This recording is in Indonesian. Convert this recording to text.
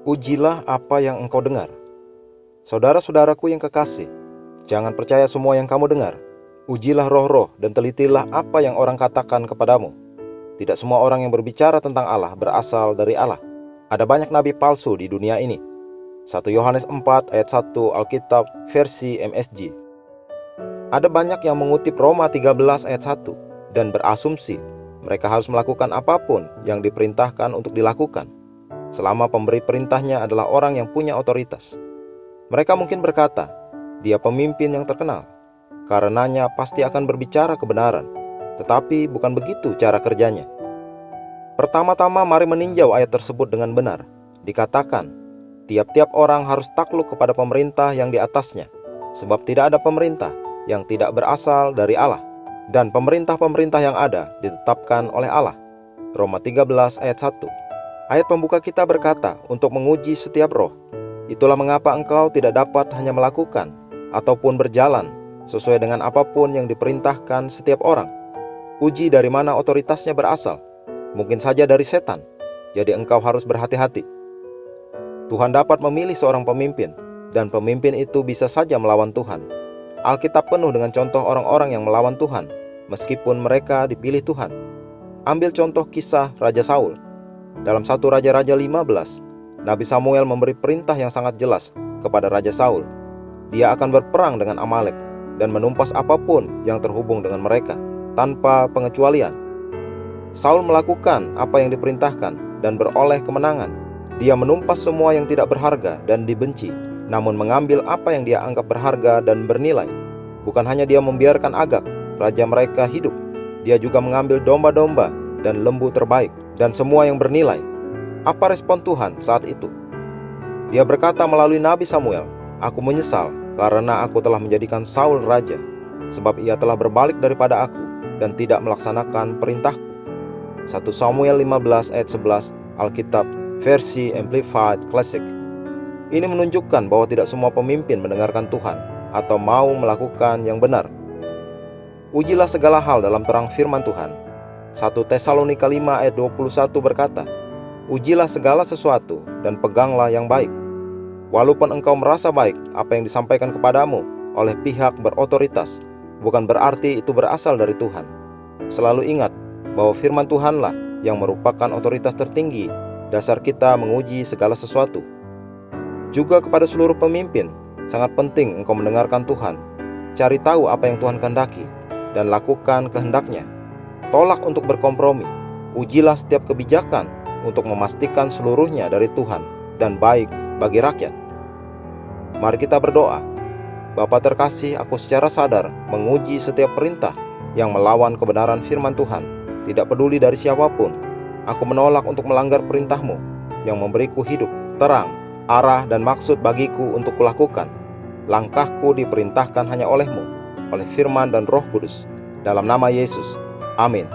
Ujilah apa yang engkau dengar. Saudara-saudaraku yang kekasih, jangan percaya semua yang kamu dengar. Ujilah roh-roh dan telitilah apa yang orang katakan kepadamu. Tidak semua orang yang berbicara tentang Allah berasal dari Allah. Ada banyak nabi palsu di dunia ini. 1 Yohanes 4 ayat 1 Alkitab versi MSG. Ada banyak yang mengutip Roma 13 ayat 1 dan berasumsi mereka harus melakukan apapun yang diperintahkan untuk dilakukan, selama pemberi perintahnya adalah orang yang punya otoritas. Mereka mungkin berkata, dia pemimpin yang terkenal, karenanya pasti akan berbicara kebenaran. Tetapi bukan begitu cara kerjanya. Pertama-tama mari meninjau ayat tersebut dengan benar. Dikatakan, tiap-tiap orang harus takluk kepada pemerintah yang di atasnya, sebab tidak ada pemerintah yang tidak berasal dari Allah, dan pemerintah-pemerintah yang ada ditetapkan oleh Allah. Roma 13 ayat 1. Ayat pembuka kita berkata untuk menguji setiap roh. Itulah mengapa engkau tidak dapat hanya melakukan ataupun berjalan sesuai dengan apapun yang diperintahkan setiap orang. Uji dari mana otoritasnya berasal. Mungkin saja dari setan. Jadi engkau harus berhati-hati. Tuhan dapat memilih seorang pemimpin, dan pemimpin itu bisa saja melawan Tuhan. Alkitab penuh dengan contoh orang-orang yang melawan Tuhan, meskipun mereka dipilih Tuhan. Ambil contoh kisah Raja Saul. Dalam 1 Raja-Raja 15, Nabi Samuel memberi perintah yang sangat jelas kepada Raja Saul. Dia akan berperang dengan Amalek dan menumpas apapun yang terhubung dengan mereka, tanpa pengecualian. Saul melakukan apa yang diperintahkan dan beroleh kemenangan. Dia menumpas semua yang tidak berharga dan dibenci, namun mengambil apa yang dia anggap berharga dan bernilai. Bukan hanya dia membiarkan Agag, raja mereka, hidup. Dia juga mengambil domba-domba dan lembu terbaik dan semua yang bernilai. Apa respon Tuhan saat itu? Dia berkata melalui Nabi Samuel, "Aku menyesal karena aku telah menjadikan Saul raja, sebab ia telah berbalik daripada aku dan tidak melaksanakan perintahku." 1 Samuel 15 ayat 11 Alkitab versi Amplified Classic. Ini menunjukkan bahwa tidak semua pemimpin mendengarkan Tuhan atau mau melakukan yang benar. Ujilah segala hal dalam terang firman Tuhan. 1 Tesalonika 5 ayat 21 berkata, "Ujilah segala sesuatu dan peganglah yang baik." Walaupun engkau merasa baik apa yang disampaikan kepadamu oleh pihak berotoritas, bukan berarti itu berasal dari Tuhan. Selalu ingat bahwa firman Tuhanlah yang merupakan otoritas tertinggi, dasar kita menguji segala sesuatu. Juga kepada seluruh pemimpin, sangat penting engkau mendengarkan Tuhan. Cari tahu apa yang Tuhan kehendaki dan lakukan kehendaknya. Tolak untuk berkompromi. Ujilah setiap kebijakan untuk memastikan seluruhnya dari Tuhan dan baik bagi rakyat. Mari kita berdoa. Bapa terkasih, aku secara sadar menguji setiap perintah yang melawan kebenaran firman Tuhan. Tidak peduli dari siapapun, aku menolak untuk melanggar perintah-Mu yang memberiku hidup, terang, arah dan maksud bagiku untuk kulakukan. Langkahku diperintahkan hanya oleh-Mu, oleh firman dan Roh Kudus. Dalam nama Yesus. Amin.